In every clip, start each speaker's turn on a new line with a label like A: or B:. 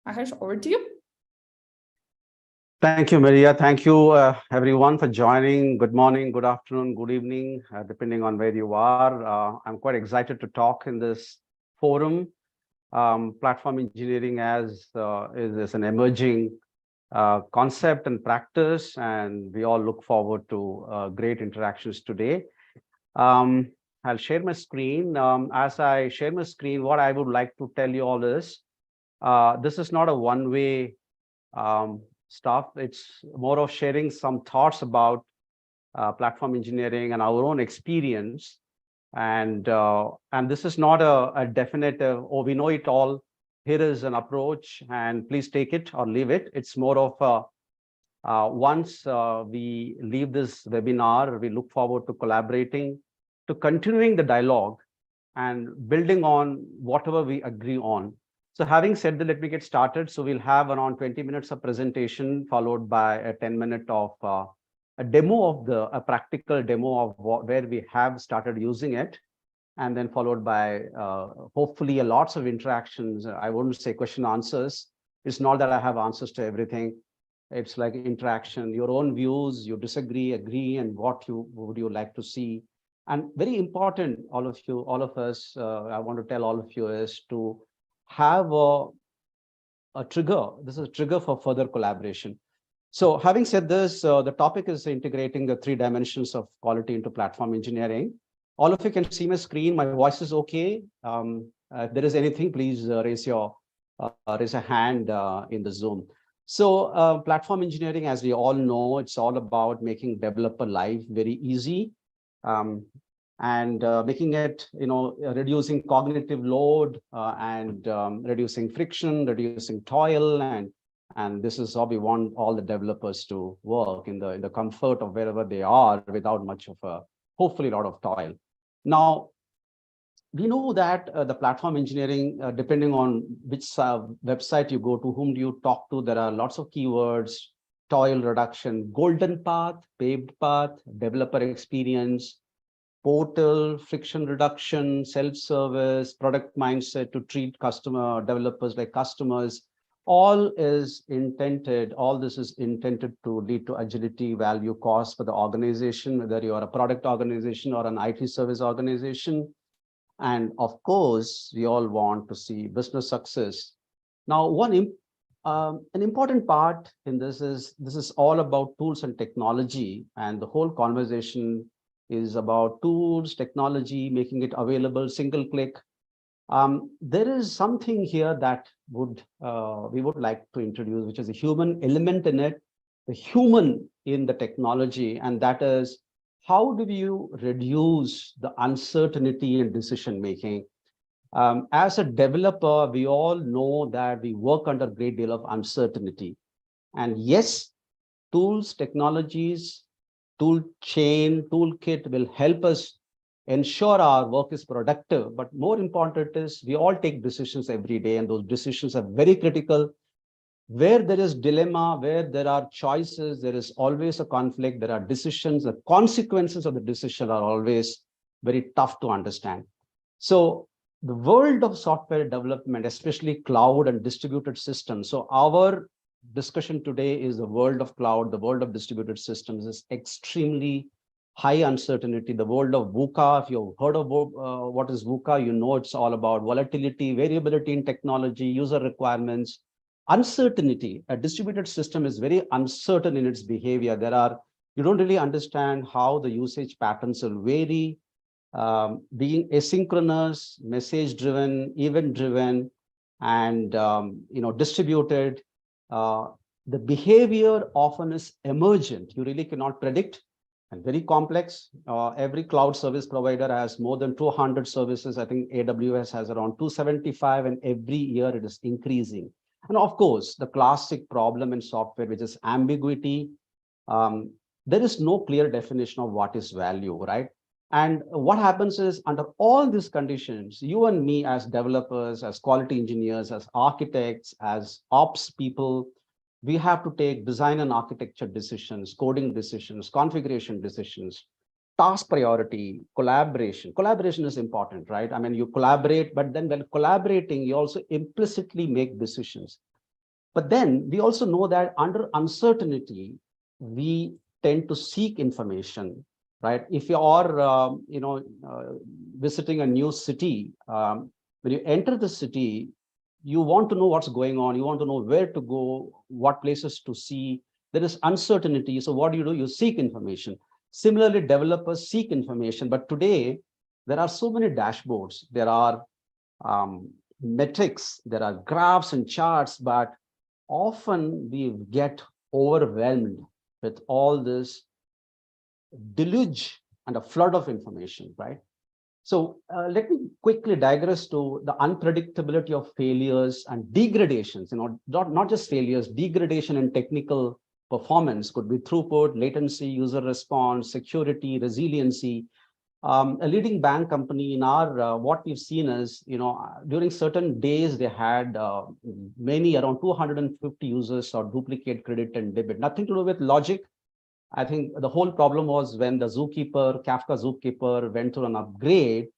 A: Mahesh, over to you.
B: Thank you, Maria. Thank you, everyone, for joining. Good morning, good afternoon, good evening, depending on where you are. I'm quite excited to talk in this forum. Platform engineering is an emerging concept and practice, and we all look forward to great interactions today. Um, I'll share my screen. As I share my screen, what I would like to tell you all is this is not a one-way um, stuff. It's more of sharing some thoughts about platform engineering and our own experience. And this is not a definitive, oh, we know it all. Here is an approach, and please take it or leave it. It's more of once we leave this webinar, we look forward to collaborating, to continuing the dialogue and building on whatever we agree on. So having said that, let me get started. So we'll have around 20 minutes of presentation followed by a 10-minute of a demo of a practical demo of where we have started using it, and then followed by hopefully lots of interactions. I wouldn't say question answers. It's not that I have answers to everything. It's like interaction, your own views, you disagree, agree, and what would you like to see. And very important, all of us, I want to tell all of you is to have a trigger. This is a trigger for further collaboration. So having said this, the topic is integrating the 3 dimensions of quality into platform engineering. All of you can see my screen. My voice is okay. If there is anything, please raise a hand in the Zoom. So platform engineering, as we all know, it's all about making developer life very easy. And making it, reducing cognitive load and reducing friction, reducing toil, and this is how we want all the developers to work in the comfort of wherever they are without much of hopefully a lot of toil. Now, we know that the platform engineering, depending on which website you go to, whom do you talk to, there are lots of keywords: toil reduction, golden path, paved path, developer experience, portal, friction reduction, self-service, product mindset to treat developers like customers. All this is intended to lead to agility, value, cost for the organization, whether you are a product organization or an IT service organization. And of course, we all want to see business success. Now, an important part in this is all about tools and technology, and the whole conversation is about tools, technology, making it available, single click. There is something here that we would like to introduce, which is a human element in it, the human in the technology, and that is, how do you reduce the uncertainty in decision making? As a developer, we all know that we work under a great deal of uncertainty. And yes, tools, technologies, tool chain, toolkit will help us ensure our work is productive. But more important is we all take decisions every day, and those decisions are very critical. Where there is dilemma, where there are choices, there is always a conflict, there are decisions, the consequences of the decision are always very tough to understand. So the world of software development, especially cloud and distributed systems. So our discussion today is the world of cloud, the world of distributed systems is extremely high uncertainty. The world of VUCA, if you've heard of what is VUCA, you know it's all about volatility, variability in technology, user requirements, uncertainty. A distributed system is very uncertain in its behavior. You don't really understand how the usage patterns will vary. Being asynchronous, message-driven, event-driven, and distributed, the behavior often is emergent. You really cannot predict, and very complex. Every cloud service provider has more than 200 services. I think AWS has around 275, and every year it is increasing. And of course, the classic problem in software, which is ambiguity. There is no clear definition of what is value, right? And what happens is, under all these conditions, you and me as developers, as quality engineers, as architects, as ops people, we have to take design and architecture decisions, coding decisions, configuration decisions, task priority, collaboration. Collaboration is important, right? I mean, you collaborate, but then when collaborating, you also implicitly make decisions. But then we also know that under uncertainty, we tend to seek information, right? If you are, visiting a new city, when you enter the city, you want to know what's going on. You want to know where to go, what places to see. There is uncertainty. So what do? You seek information. Similarly, developers seek information. But today, there are so many dashboards. There are metrics, there are graphs and charts, but often we get overwhelmed with all this deluge and a flood of information, right? So let me quickly digress to the unpredictability of failures and degradations, not just failures, degradation in technical performance could be throughput, latency, user response, security, resiliency. A leading bank company in our, what we've seen is, during certain days, they had many, around 250 users or duplicate credit and debit, nothing to do with logic. I think the whole problem was when the Kafka Zookeeper went through an upgrade,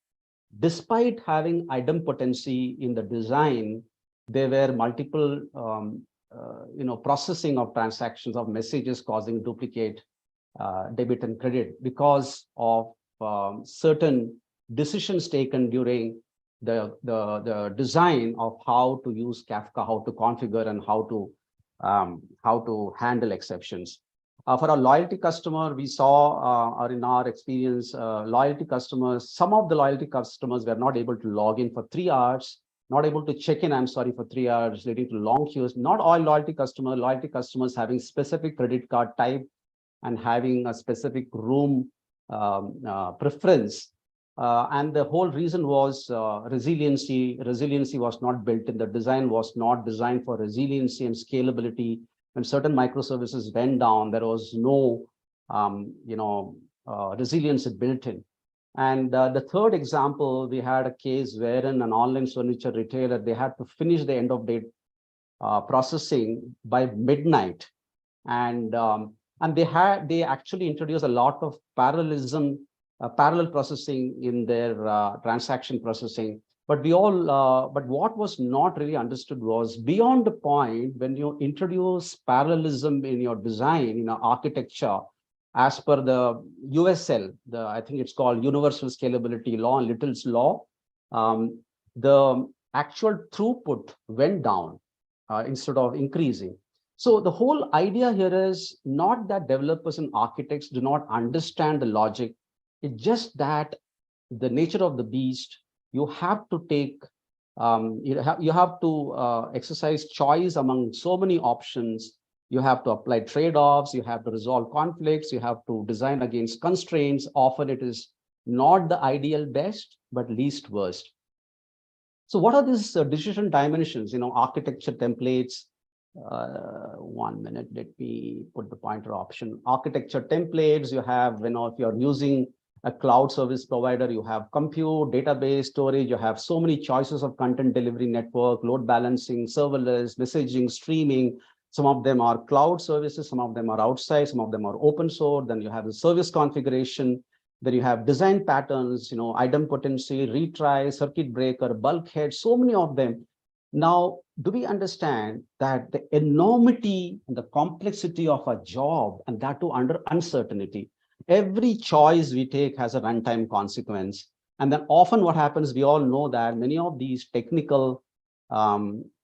B: despite having idempotency in the design, there were multiple, processing of transactions of messages causing duplicate debit and credit because of certain decisions taken during the design of how to use Kafka, how to configure, and how to handle exceptions. For a loyalty customer, we saw, or in our experience, loyalty customers, some of the loyalty customers were not able to log in for 3 hours, not able to check in, for 3 hours, leading to long queues. Not all loyalty customers having specific credit card type and having a specific room preference. And the whole reason was resiliency. Resiliency was not built in. The design was not designed for resiliency and scalability. When certain microservices went down, there was no resiliency built in. And the third example, we had a case wherein an online furniture retailer, they had to finish the end of day processing by midnight. And they actually introduced a lot of parallelism, parallel processing in their transaction processing. But what was not really understood was beyond the point when you introduce parallelism in your design, architecture, as per the USL, I think it's called Universal Scalability Law and Little's Law, the actual throughput went down instead of increasing. So the whole idea here is not that developers and architects do not understand the logic. It's just that the nature of the beast, you have to take, you have to exercise choice among so many options. You have to apply trade-offs. You have to resolve conflicts. You have to design against constraints. Often it is not the ideal best, but least worst. So what are these decision dimensions? Architecture templates. 1 minute, let me put the pointer option. Architecture templates, you have, if you're using a cloud service provider, you have compute, database, storage, you have so many choices of content delivery network, load balancing, serverless, messaging, streaming. Some of them are cloud services, some of them are outside, some of them are open source. Then you have the service configuration. Then you have design patterns, idempotency, retry, circuit breaker, bulkhead, so many of them. Now, do we understand that the enormity and the complexity of a job, and that too under uncertainty? Every choice we take has a runtime consequence. And then often what happens, we all know that many of these technical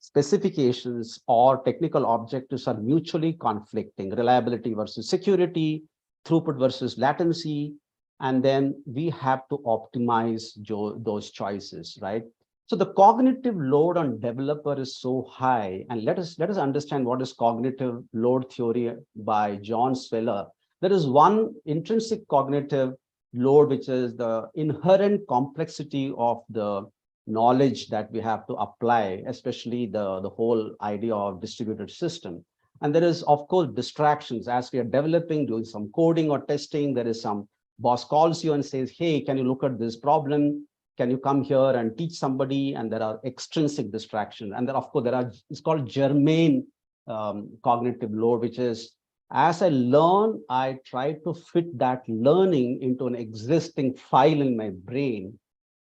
B: specifications or technical objectives are mutually conflicting: reliability versus security, throughput versus latency. And then we have to optimize those choices, right? So the cognitive load on developer is so high. And let us understand what is cognitive load theory by John Sweller. There is one intrinsic cognitive load, which is the inherent complexity of the knowledge that we have to apply, especially the whole idea of distributed system. And there is, of course, distractions. As we are developing, doing some coding or testing, there is some boss calls you and says, hey, can you look at this problem? Can you come here and teach somebody? And there are extrinsic distractions. And then, of course, it's called germane cognitive load, which is, as I learn, I try to fit that learning into an existing file in my brain.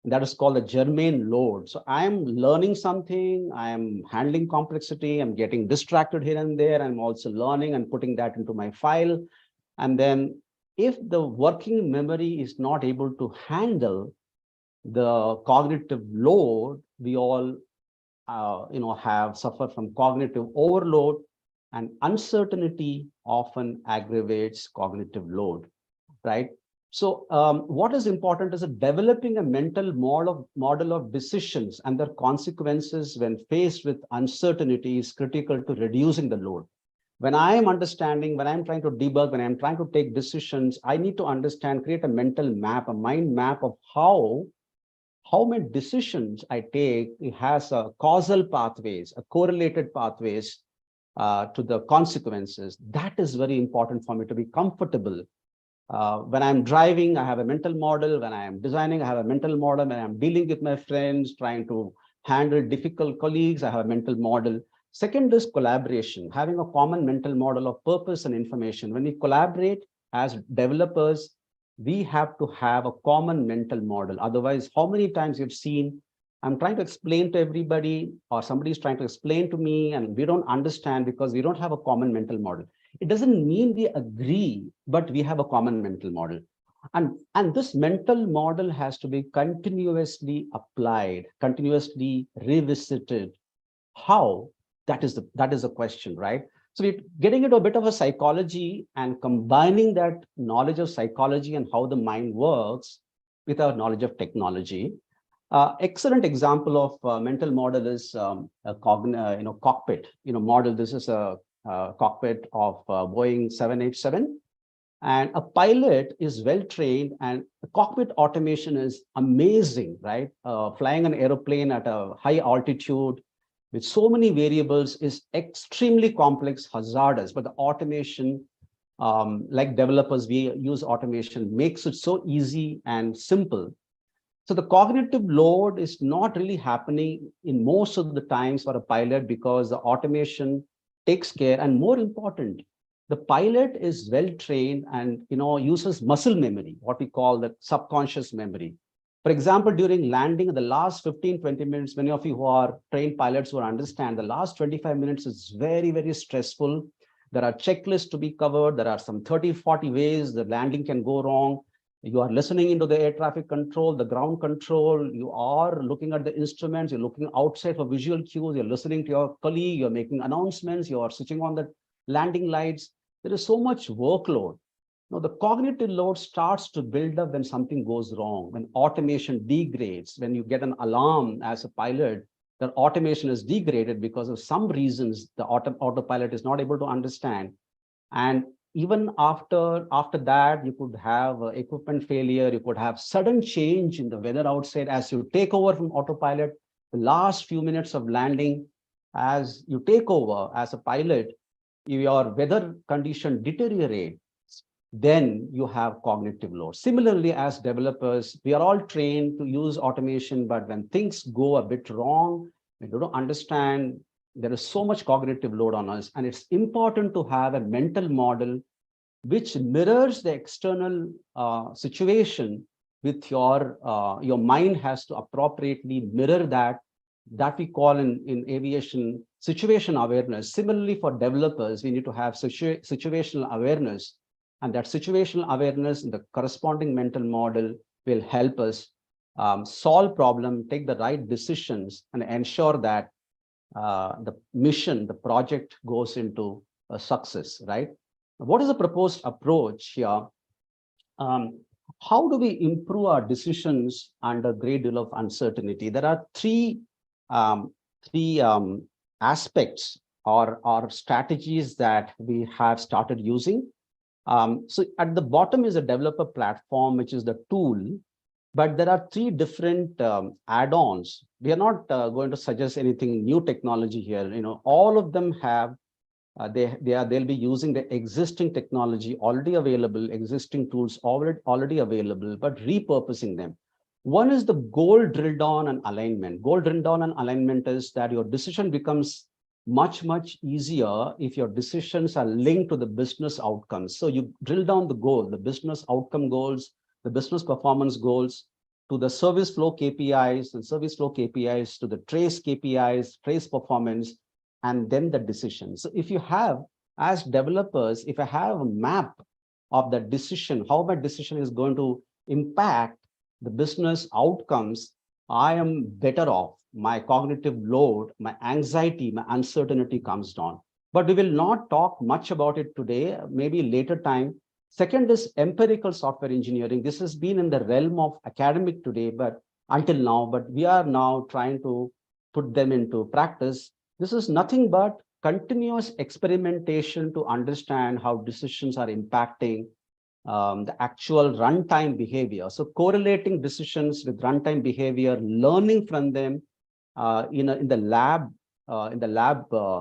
B: That is called the germane load. So I am learning something, I am handling complexity, I'm getting distracted here and there, I'm also learning and putting that into my file. And then if the working memory is not able to handle the cognitive load, we all have suffered from cognitive overload, and uncertainty often aggravates cognitive load, right? So what is important is developing a mental model of decisions and their consequences when faced with uncertainty is critical to reducing the load. When I am understanding, when I'm trying to debug, when I'm trying to take decisions, I need to understand, create a mental map, a mind map of how many decisions I take. It has a causal pathways, a correlated pathways to the consequences. That is very important for me to be comfortable. When I'm driving, I have a mental model. When I am designing, I have a mental model. When I'm dealing with my friends, trying to handle difficult colleagues, I have a mental model. Second is collaboration, having a common mental model of purpose and information. When we collaborate as developers, we have to have a common mental model. Otherwise, how many times you've seen, I'm trying to explain to everybody, or somebody is trying to explain to me, and we don't understand because we don't have a common mental model. It doesn't mean we agree, but we have a common mental model. And this mental model has to be continuously applied, continuously revisited. How? That is the question, right? So we're getting into a bit of a psychology and combining that knowledge of psychology and how the mind works with our knowledge of technology. Excellent example of mental model is a cockpit model. This is a cockpit of Boeing 787, and a pilot is well trained, and the cockpit automation is amazing, right? Flying an aeroplane at a high altitude with so many variables is extremely complex, hazardous, but the automation, like developers, we use automation, makes it so easy and simple. So the cognitive load is not really happening in most of the times for a pilot because the automation takes care. And more important, the pilot is well trained and uses muscle memory, what we call the subconscious memory. For example, during landing, the last 15-20 minutes, many of you who are trained pilots will understand the last 25 minutes is very, very stressful. There are checklists to be covered. There are some 30-40 ways the landing can go wrong. You are listening into the air traffic control, the ground control. You are looking at the instruments. You're looking outside for visual cues. You're listening to your colleague. You're making announcements. You are switching on the landing lights. There is so much workload. Now, the cognitive load starts to build up when something goes wrong, when automation degrades, when you get an alarm as a pilot, that automation is degraded because of some reasons the autopilot is not able to understand. And even after that, you could have equipment failure, you could have sudden change in the weather outside as you take over from autopilot. The last few minutes of landing, as you take over as a pilot, your weather condition deteriorate, then you have cognitive load. Similarly, as developers, we are all trained to use automation, but when things go a bit wrong, we don't understand, there is so much cognitive load on us. And it's important to have a mental model which mirrors the external situation with your mind has to appropriately mirror that we call in aviation situation awareness. Similarly, for developers, we need to have situational awareness, and that situational awareness and the corresponding mental model will help us solve problem, take the right decisions, and ensure that the mission, the project goes into a success, right? What is the proposed approach here? How do we improve our decisions under a great deal of uncertainty? There are three aspects or strategies that we have started using. So at the bottom is a developer platform, which is the tool, but there are three different add-ons. We are not going to suggest anything new technology here. All of them have they'll be using the existing technology already available, existing tools already available, but repurposing them. One is the goal drill down and alignment. Goal drill down and alignment is that your decision becomes much easier if your decisions are linked to the business outcomes. So you drill down the goal, the business outcome goals, the business performance goals, to the service flow KPIs, and service flow KPIs to the trace KPIs, trace performance, and then the decision. So if you have, as developers, if I have a map of the decision, how my decision is going to impact the business outcomes, I am better off. My cognitive load, my anxiety, my uncertainty comes down. But we will not talk much about it today, maybe later time. Second is empirical software engineering. This has been in the realm of academic today, but until now, but we are now trying to put them into practice. This is nothing but continuous experimentation to understand how decisions are impacting the actual runtime behavior. So correlating decisions with runtime behavior, learning from them in the lab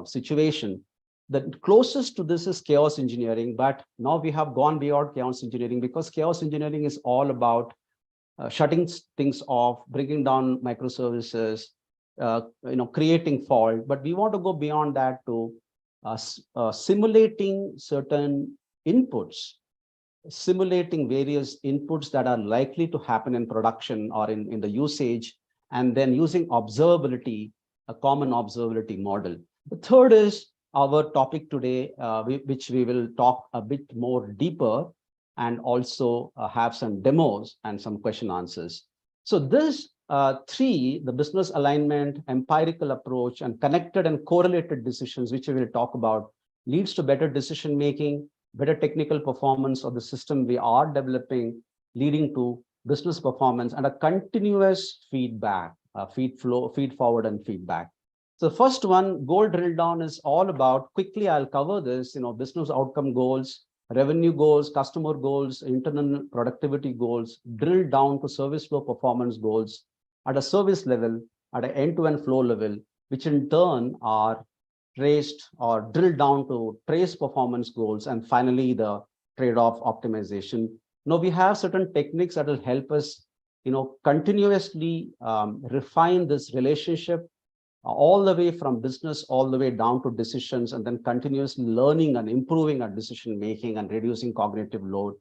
B: situation. The closest to this is chaos engineering, but now we have gone beyond chaos engineering, because chaos engineering is all about shutting things off, bringing down microservices, creating fault. But we want to go beyond that to simulating certain inputs, simulating various inputs that are likely to happen in production or in the usage, and then using observability, a common observability model. The third is our topic today, which we will talk a bit more deeper, and also have some demos and some question answers. So this three, the business alignment, empirical approach, and connected and correlated decisions, which we will talk about, leads to better decision making, better technical performance of the system we are developing, leading to business performance and a continuous feedback, feed forward and feedback. So the first one, goal drill down, is all about, quickly I'll cover this, business outcome goals, revenue goals, customer goals, internal productivity goals, drill down to service flow performance goals at a service level, at an end-to-end flow level, which in turn are traced or drilled down to trace performance goals, and finally the trade-off optimization. Now we have certain techniques that will help us, continuously refine this relationship all the way from business, all the way down to decisions, and then continuously learning and improving our decision making and reducing cognitive load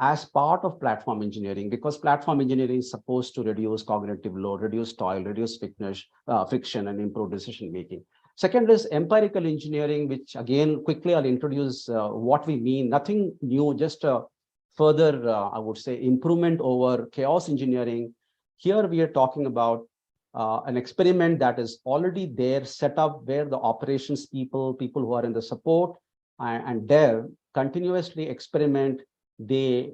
B: as part of platform engineering, because platform engineering is supposed to reduce cognitive load, reduce toil, reduce friction, and improve decision making. Second is empirical engineering, which again, quickly I'll introduce what we mean. Nothing new, just a further, I would say, improvement over chaos engineering. Here we are talking about an experiment that is already there, set up, where the operations people who are in the support and dev continuously experiment. They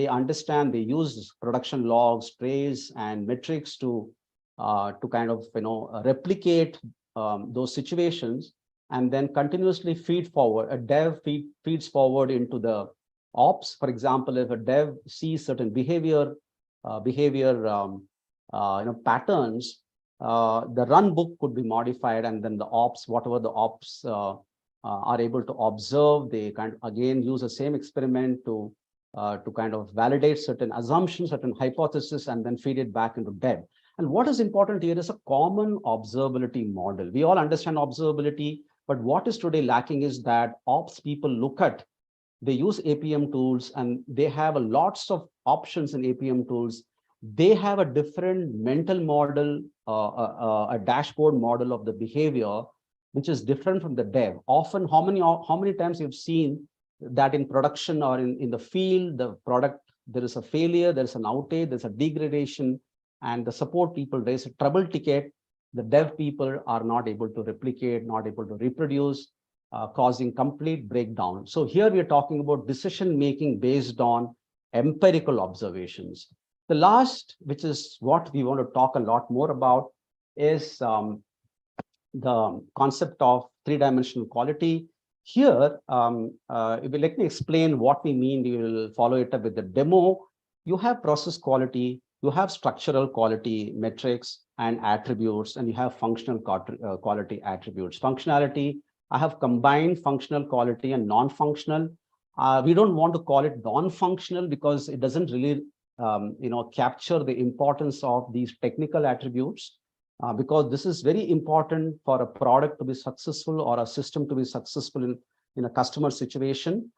B: understand, they use production logs, trace, and metrics to kind of replicate those situations, and then continuously feed forward. A dev feeds forward into the ops. For example, if a dev sees certain behavior patterns, the run book could be modified, and then the ops, whatever the ops are able to observe, they can again use the same experiment to kind of validate certain assumptions, certain hypotheses, and then feed it back into dev. And what is important here is a common observability model. We all understand observability, but what is today lacking is that ops people they use APM tools, and they have lots of options in APM tools. They have a different mental model, a dashboard model of the behavior, which is different from the dev. Often, how many times you've seen that in production or in the field, the product, there is a failure, there's an outage, there's a degradation, and the support people raise a trouble ticket. The dev people are not able to replicate, not able to reproduce, causing complete breakdown. So here we are talking about decision making based on empirical observations. The last, which is what we want to talk a lot more about, is the concept of three-dimensional quality. Here, let me explain what we mean. We will follow it up with the demo. You have process quality, you have structural quality metrics and attributes, and you have functional quality attributes. Functionality, I have combined functional quality and non-functional. We don't want to call it non-functional because it doesn't really capture the importance of these technical attributes, because this is very important for a product to be successful or a system to be successful in a customer situation.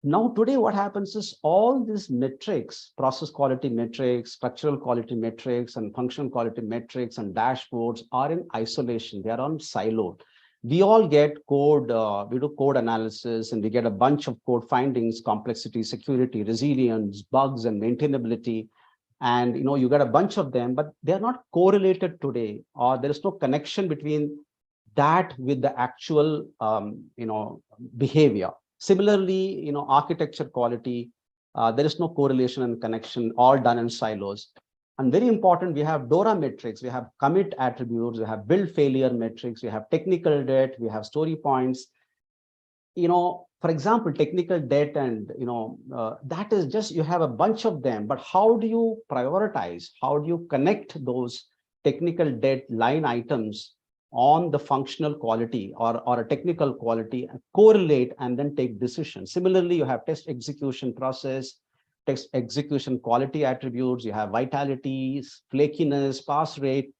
B: Now, today, what happens is all these metrics, process quality metrics, structural quality metrics, and functional quality metrics and dashboards are in isolation. They are on siloed. We all get code, we do code analysis, and we get a bunch of code findings, complexity, security, resilience, bugs, and maintainability. And you get a bunch of them, but they're not correlated today, or there is no connection between that with the actual behavior. Similarly, architecture quality, there is no correlation and connection, all done in silos. And very important, we have DORA metrics, we have commit attributes, we have build failure metrics, we have technical debt, we have story points. For example, technical debt, and that is just, you have a bunch of them, but how do you prioritize? How do you connect those technical debt line items on the functional quality or a technical quality, and correlate and then take decisions? Similarly, you have test execution process, test execution quality attributes, you have vitality, flakiness, pass rate.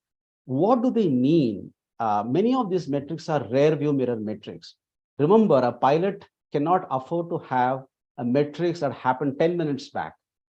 B: What do they mean? Many of these metrics are rear view mirror metrics. Remember, a pilot cannot afford to have a metrics that happened 10 minutes back.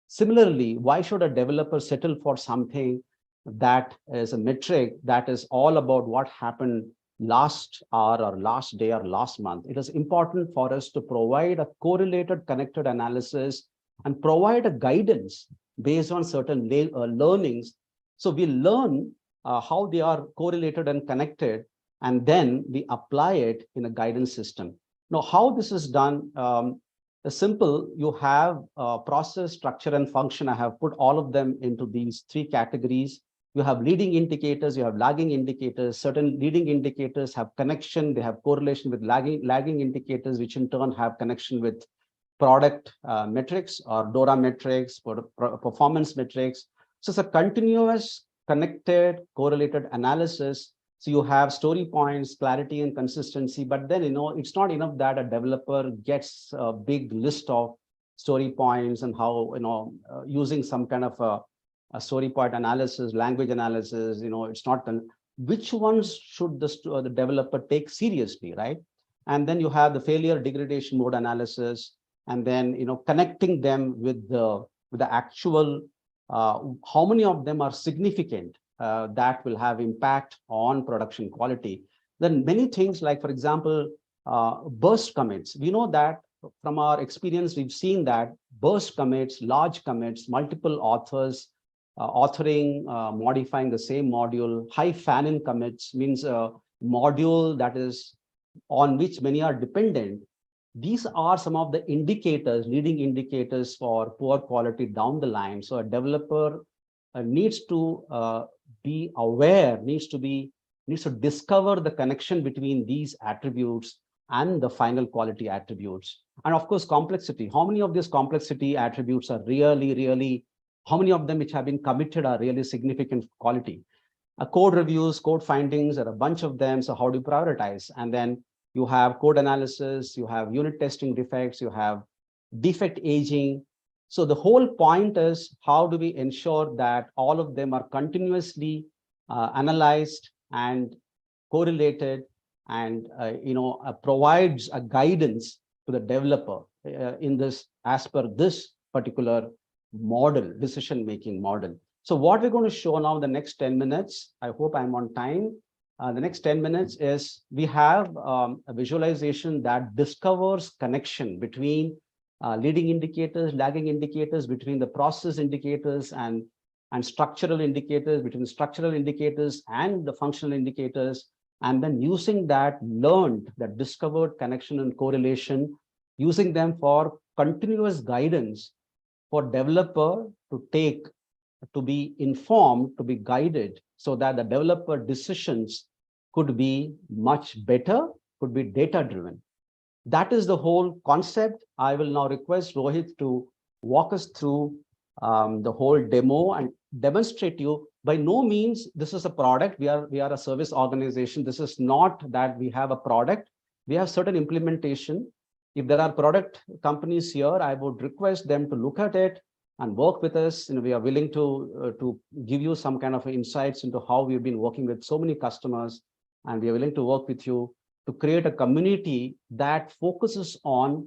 B: Similarly, why should a developer settle for something that is a metric that is all about what happened last hour or last day or last month? It is important for us to provide a correlated, connected analysis and provide a guidance based on certain learnings. So we learn how they are correlated and connected, and then we apply it in a guidance system. Now, how this is done, simple, you have process, structure, and function. I have put all of them into these three categories. You have leading indicators, you have lagging indicators. Certain leading indicators have connection, they have correlation with lagging indicators, which in turn have connection with product metrics or DORA metrics, performance metrics. So it's a continuous, connected, correlated analysis. So you have story points, clarity, and consistency, but then, it's not enough that a developer gets a big list of story points and how, using some kind of a story point analysis, language analysis, it's not done. Which ones should the developer take seriously, right? And then you have the failure degradation mode analysis, and then, connecting them with the actual, how many of them are significant, that will have impact on production quality. Then many things like, for example, burst commits. We know that from our experience, we've seen that burst commits, large commits, multiple authors authoring, modifying the same module, high fan-in commits means a module that is on which many are dependent. These are some of the indicators, leading indicators for poor quality down the line. So a developer needs to be aware, needs to discover the connection between these attributes and the final quality attributes. And of course, complexity. How many of these complexity attributes are really, how many of them which have been committed are really significant quality? Code reviews, code findings, there are a bunch of them. So how do you prioritize? And then you have code analysis, you have unit testing defects, you have defect aging. So the whole point is, how do we ensure that all of them are continuously analyzed and correlated, and provides a guidance to the developer in this, as per this particular model, decision-making model. So what we're going to show now, the next 10 minutes, I hope I'm on time. The next 10 minutes is, we have a visualization that discovers connection between leading indicators, lagging indicators, between the process indicators and structural indicators, between structural indicators and the functional indicators, and then using that learned, that discovered connection and correlation, using them for continuous guidance for developer to take, to be informed, to be guided, so that the developer decisions could be much better, could be data driven. That is the whole concept. I will now request Rohit to walk us through the whole demo and demonstrate you. By no means this is a product. We are a service organization. This is not that we have a product. We have certain implementation. If there are product companies here, I would request them to look at it and work with us. We are willing to give you some kind of insights into how we've been working with so many customers, and we are willing to work with you to create a community that focuses on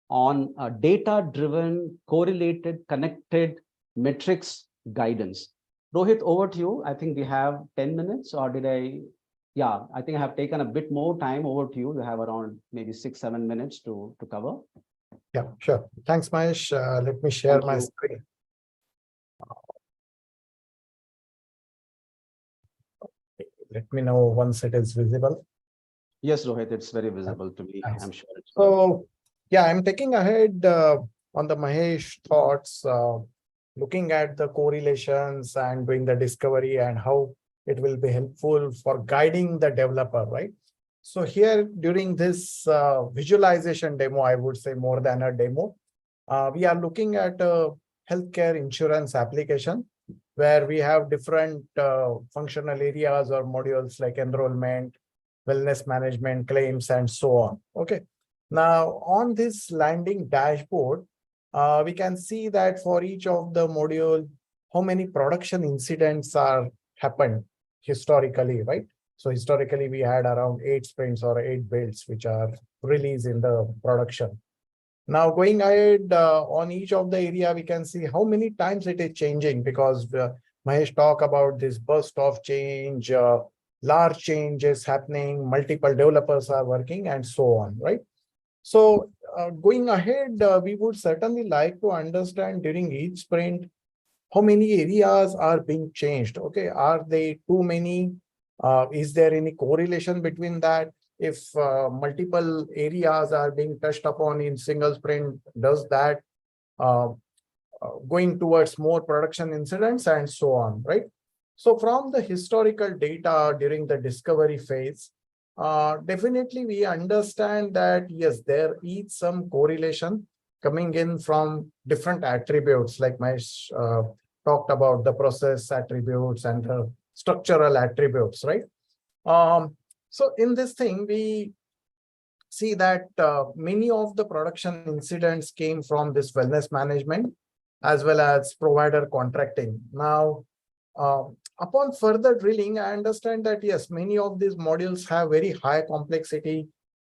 B: on data-driven, correlated, connected metrics guidance. Rohit, over to you. I think we have 10 minutes, or did I? Yeah, I think I have taken a bit more time. Over to you. You have around maybe 6-7 minutes to cover.
A: Yeah, sure. Thanks, Mahesh. Let me share my screen. Let me know once it is visible.
B: Yes, Rohit, it's very visible to me.
A: Thanks.
B: I'm sure it's good.
A: So, yeah, I'm taking ahead on the Mahesh thoughts, looking at the correlations and doing the discovery and how it will be helpful for guiding the developer, right? So here during this visualization demo, I would say more than a demo, we are looking at a healthcare insurance application where we have different functional areas or modules like enrollment, wellness management, claims, and so on. Okay. Now, on this landing dashboard, we can see that for each of the module, how many production incidents are happened historically, right? So historically, we had around 8 sprints or 8 builds, which are released in the production. Now, going ahead on each of the area, we can see how many times it is changing, because Mahesh talk about this burst of change, large changes happening, multiple developers are working, and so on, right? So going ahead, we would certainly like to understand during each sprint, how many areas are being changed? Okay, are they too many? Is there any correlation between that? If multiple areas are being touched upon in single sprint, does that uh, going towards more production incidents and so on, right? So from the historical data during the discovery phase, definitely we understand that, yes, there is some correlation coming in from different attributes, like Mahesh talked about the process attributes and the structural attributes, right? So in this thing, we see that many of the production incidents came from this wellness management as well as provider contracting. Now, upon further drilling, I understand that, yes, many of these modules have very high complexity.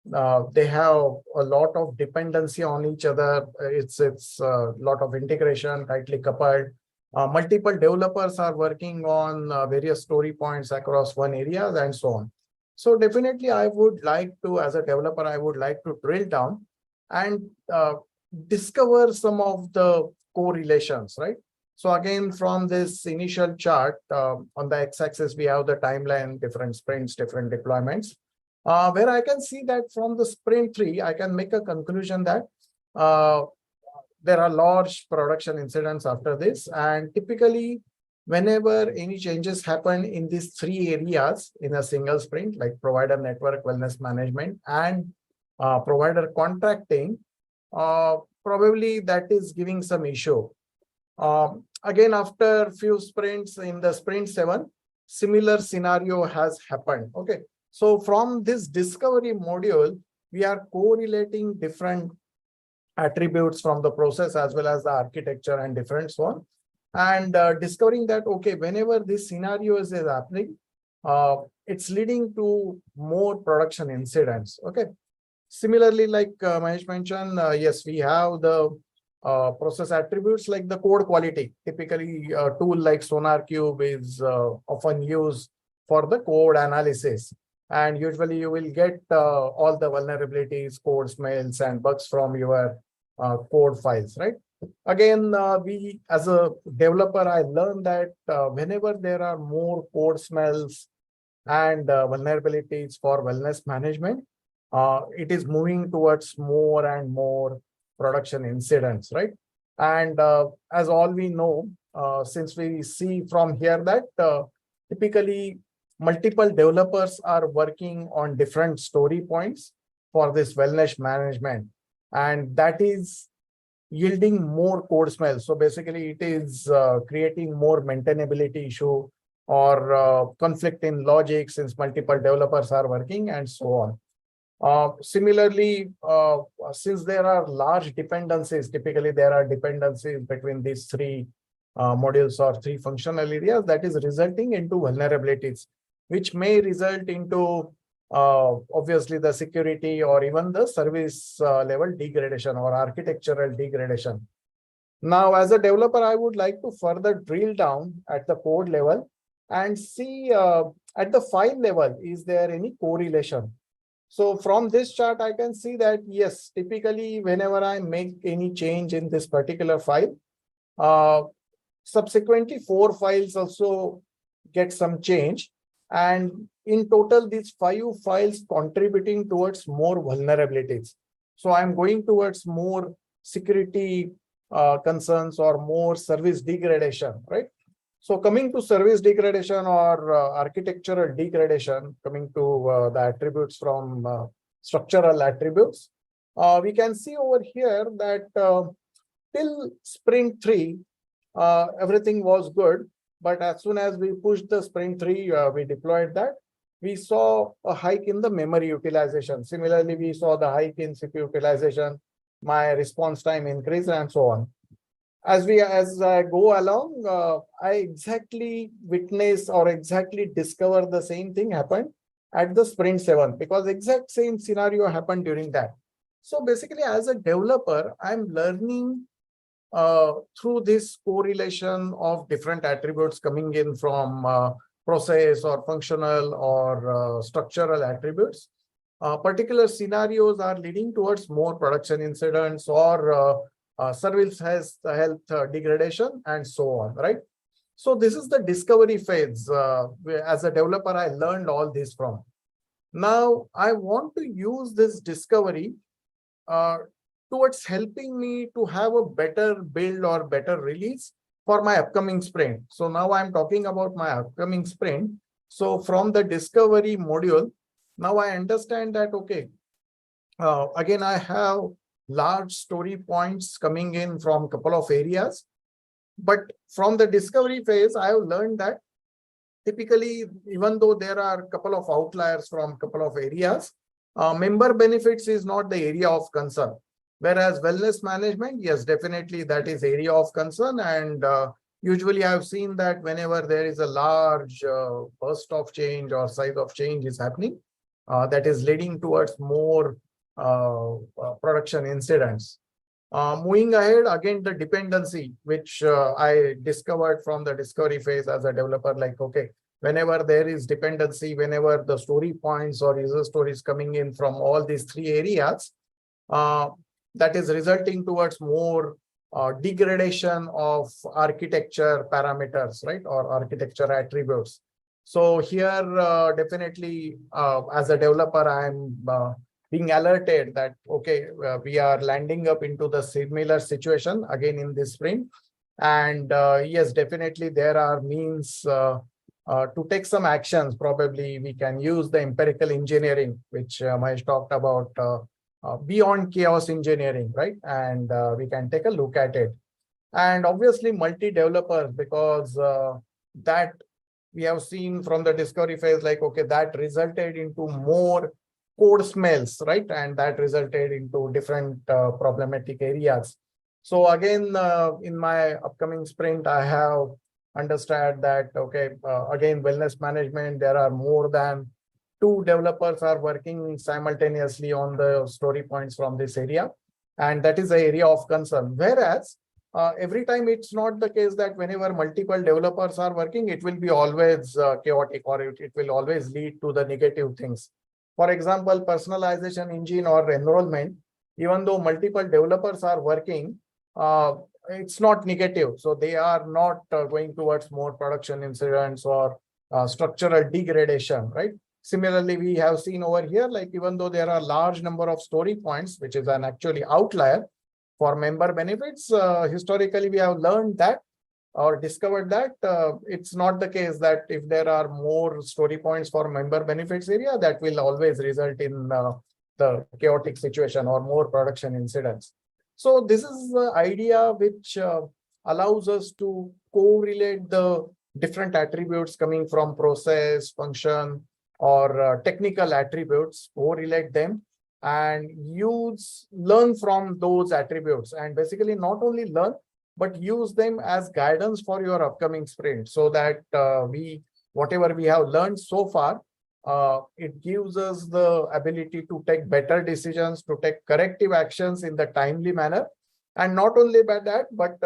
A: They have a lot of dependency on each other. It's a lot of integration, tightly coupled. Multiple developers are working on various story points across one area and so on. So definitely, I would like to, as a developer, I would like to drill down and discover some of the correlations, right? So again, from this initial chart, on the x-axis, we have the timeline, different sprints, different deployments, where I can see that from the sprint 3, I can make a conclusion that there are large production incidents after this. And typically, whenever any changes happen in these 3 areas in a single sprint, like provider network, wellness management, and provider contracting, probably that is giving some issue. Again, after few sprints in the sprint 7, similar scenario has happened. Okay. So from this discovery module, we are correlating different attributes from the process as well as the architecture and different so on. And discovering that, okay, whenever this scenario is happening, it's leading to more production incidents. Okay. Similarly, like Mahesh mentioned, yes, we have the process attributes like the code quality. Typically, a tool like SonarQube is often used for the code analysis. And usually you will get all the vulnerabilities, code smells, and bugs from your code files, right? Again, we as a developer, I learned that whenever there are more code smells and vulnerabilities for wellness management, it is moving towards more and more production incidents, right? And as all we know, since we see from here that typically multiple developers are working on different story points for this wellness management, and that is yielding more code smells. So basically, it is creating more maintainability issue or conflict in logic since multiple developers are working and so on. Similarly, since there are large dependencies, typically there are dependencies between these 3 modules or 3 functional areas, that is resulting into vulnerabilities, which may result into obviously the security or even the service level degradation or architectural degradation. Now, as a developer, I would like to further drill down at the code level and see at the file level, is there any correlation? So from this chart, I can see that yes, typically whenever I make any change in this particular file, uh, subsequently 4 files also get some change. And in total, these 5 files contributing towards more vulnerabilities. So I'm going towards more security concerns or more service degradation, right? So coming to service degradation or architectural degradation, coming to the attributes from structural attributes, we can see over here that till sprint 3, everything was good. But as soon as we pushed the sprint 3, we deployed that, we saw a hike in the memory utilization. Similarly, we saw the hike in CPU utilization, my response time increased, and so on. As I go along, I exactly witness or exactly discover the same thing happened at the sprint 7, because exact same scenario happened during that. So basically, as a developer, I'm learning through this correlation of different attributes coming in from process or functional or structural attributes. Particular scenarios are leading towards more production incidents or service has health degradation and so on, right? So this is the discovery phase. Where as a developer, I learned all this from. Now I want to use this discovery uh, towards helping me to have a better build or better release for my upcoming sprint. So now I'm talking about my upcoming sprint. So from the discovery module, now I understand that, okay, again, I have large story points coming in from a couple of areas. But from the discovery phase, I have learned that typically, even though there are a couple of outliers from a couple of areas, member benefits is not the area of concern. Whereas wellness management, yes, definitely that is area of concern. And usually I've seen that whenever there is a large burst of change or size of change is happening, that is leading towards more production incidents. Moving ahead, again, the dependency, which I discovered from the discovery phase as a developer, like, okay, whenever there is dependency, whenever the story points or user stories coming in from all these 3 areas, uh, that is resulting towards more degradation of architecture parameters, right, or architecture attributes. So here, definitely, as a developer, I'm being alerted that, okay, we are landing up into the similar situation again in this sprint. And yes, definitely there are means to take some actions. Probably we can use the empirical engineering, which Mahesh talked about, beyond chaos engineering, right? And we can take a look at it. And obviously multi-developers, because that we have seen from the discovery phase, like, okay, that resulted into more code smells, right? And that resulted into different problematic areas. So again, in my upcoming sprint, I have understood that, okay, again, wellness management, there are more than 2 developers are working simultaneously on the story points from this area. And that is the area of concern. Whereas every time it's not the case that whenever multiple developers are working, it will be always chaotic, or it will always lead to the negative things. For example, personalization engine or enrollment, even though multiple developers are working, it's not negative. So they are not going towards more production incidents or structural degradation, right? Similarly, we have seen over here, like, even though there are large number of story points, which is an actually outlier for member benefits, historically, we have learned that or discovered that it's not the case that if there are more story points for member benefits area, that will always result in the chaotic situation or more production incidents. So this is the idea which allows us to correlate the different attributes coming from process, function, or technical attributes, correlate them and learn from those attributes, and basically not only learn, but use them as guidance for your upcoming sprint, so that whatever we have learned so far, it gives us the ability to take better decisions, to take corrective actions in the timely manner. And not only by that, but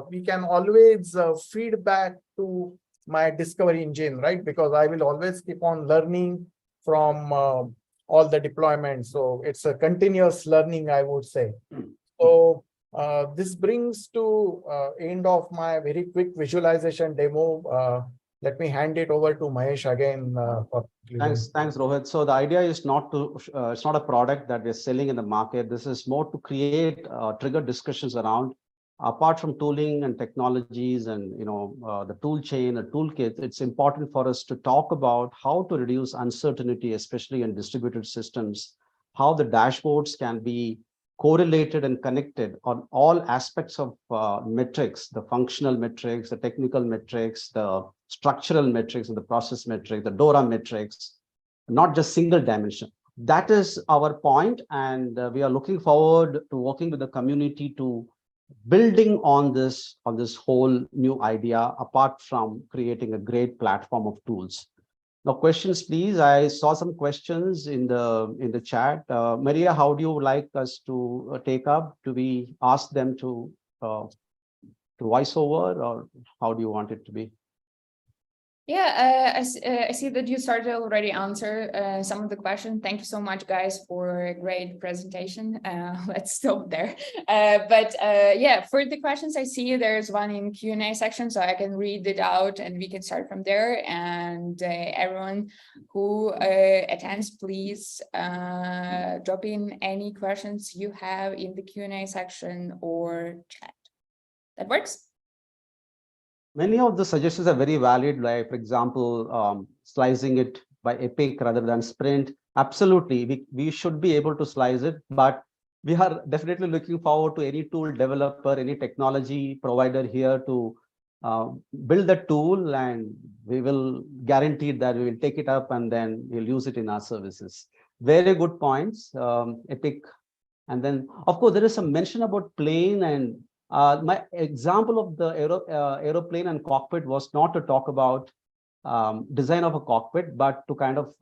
A: we can always feed back to my discovery engine, right? Because I will always keep on learning from all the deployments. So it's a continuous learning, I would say. So this brings to end of my very quick visualization demo. Let me hand it over to Mahesh again. For
B: Thanks, Rohit. So the idea is not to, it's not a product that we're selling in the market. This is more to create trigger discussions around, apart from tooling and technologies and, the tool chain, a toolkit. It's important for us to talk about how to reduce uncertainty, especially in distributed systems, how the dashboards can be correlated and connected on all aspects of metrics, the functional metrics, the technical metrics, the structural metrics, and the process metrics, the DORA metrics, not just single dimension. That is our point, and we are looking forward to working with the community to building on this whole new idea, apart from creating a great platform of tools. Now, questions, please. I saw some questions in the chat. Maria, how do you like us to take up? Do we ask them to voice over, or how do you want it to be?
C: Yeah, I see that you started already answer some of the questions. Thank you so much, guys, for a great presentation. Let's stop there. But yeah, for the questions I see, there's one in Q&A section, so I can read it out and we can start from there. And everyone who attends, please drop in any questions you have in the Q&A section or chat. That works?
B: Many of the suggestions are very valid, like, for example, slicing it by epic rather than sprint. Absolutely, we should be able to slice it, but we are definitely looking forward to any tool developer, any technology provider here to build the tool, and we will guarantee that we will take it up and then we'll use it in our services. Very good points, epic. And then, of course, there is some mention about plane, and my example of the aeroplane and cockpit was not to talk about design of a cockpit, but to kind of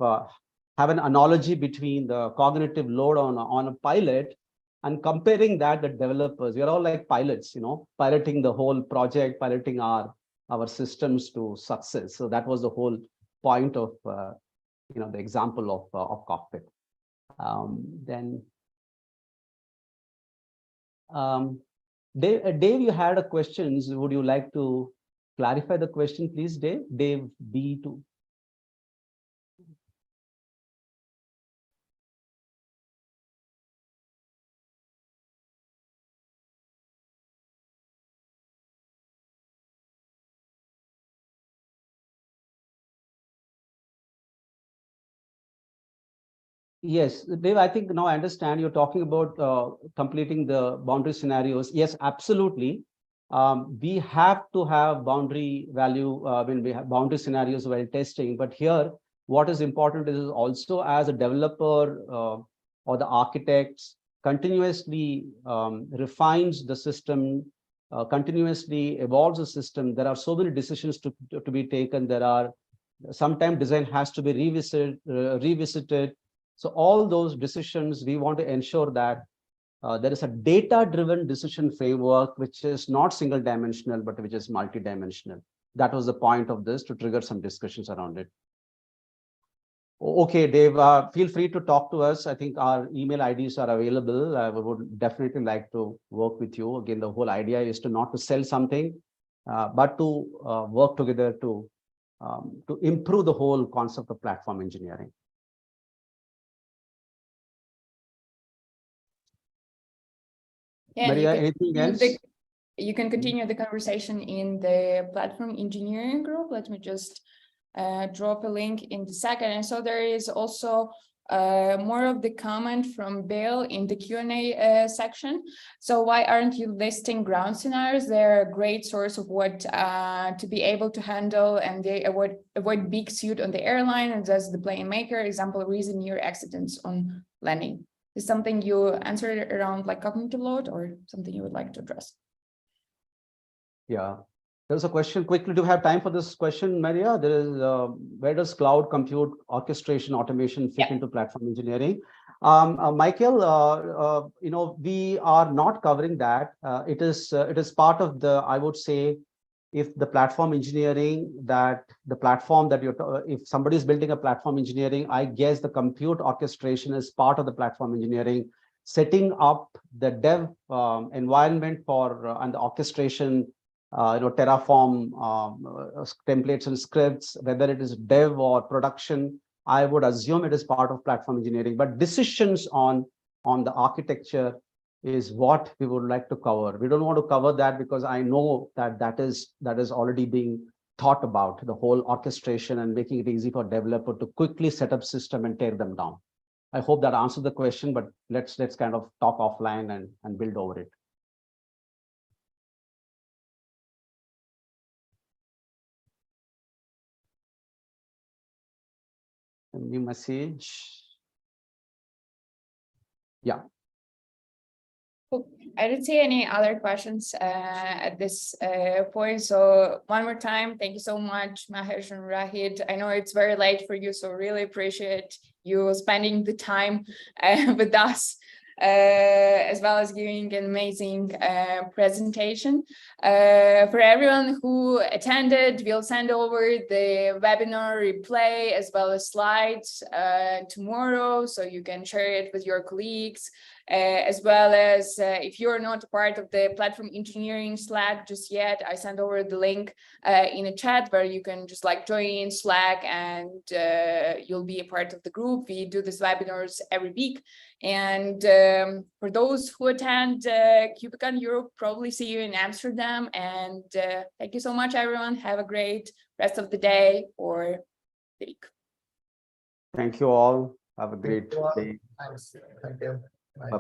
B: have an analogy between the cognitive load on a pilot and comparing that, the developers. We are all like pilots, piloting the whole project, piloting our systems to success. So that was the whole point of the example of cockpit. Dave, you had a question. Would you like to clarify the question, please, Dave? Dave B2. Yes, Dave, I think now I understand you're talking about completing the boundary scenarios. Yes, absolutely. We have to have boundary value when we have boundary scenarios while testing. But here, what is important is also as a developer or the architects continuously refines the system, continuously evolves the system. There are so many decisions to be taken. There are sometimes design has to be revisited. So all those decisions, we want to ensure that there is a data-driven decision framework, which is not single-dimensional, but which is multi-dimensional. That was the point of this, to trigger some discussions around it. Okay, Dave, feel free to talk to us. I think our email IDs are available. We would definitely like to work with you. Again, the whole idea is to not to sell something, but to work together to improve the whole concept of platform engineering.
C: Yeah,
B: Maria, anything else?
C: You can continue the conversation in the platform engineering group. Let me just drop a link in the second. And so there is also more of the comment from Bill in the Q&A section. So why aren't you listing ground scenarios? They're a great source of what to be able to handle, and they avoid big suit on the airline, and does the plane maker, example, reason near accidents on landing. Is something you answered around like cognitive load, or something you would like to address?
B: Yeah, There's a question quickly. Do we have time for this question, Maria? There is where does cloud compute orchestration automation fit into platform engineering? Michael, we are not covering that. It is part of the, I would say, if the platform engineering, that the platform that if somebody is building a platform engineering, I guess the compute orchestration is part of the platform engineering, setting up the dev environment for and the orchestration, Terraform templates and scripts, whether it is dev or production. I would assume it is part of platform engineering, but decisions on the architecture is what we would like to cover. We don't want to cover that because I know that is already being thought about, the whole orchestration and making it easy for developer to quickly set up system and tear them down. I hope that answered the question, but let's kind of talk offline and build over it. A new message. Yeah.
C: I didn't see any other questions at this point. So one more time, thank you so much, Mahesh and Rohit. I know it's very late for you, so really appreciate you spending the time with us, as well as giving an amazing presentation. For everyone who attended, we'll send over the webinar replay as well as slides tomorrow, so you can share it with your colleagues. As well as if you're not a part of the platform engineering Slack just yet, I sent over the link in a chat where you can just like join Slack and you'll be a part of the group. We do these webinars every week. And for those who attend KubeCon Europe, probably see you in Amsterdam. And thank you so much, everyone. Have a great rest of the day or week.
B: Thank you all. Have a great day.
A: Thanks. Thank you. Bye.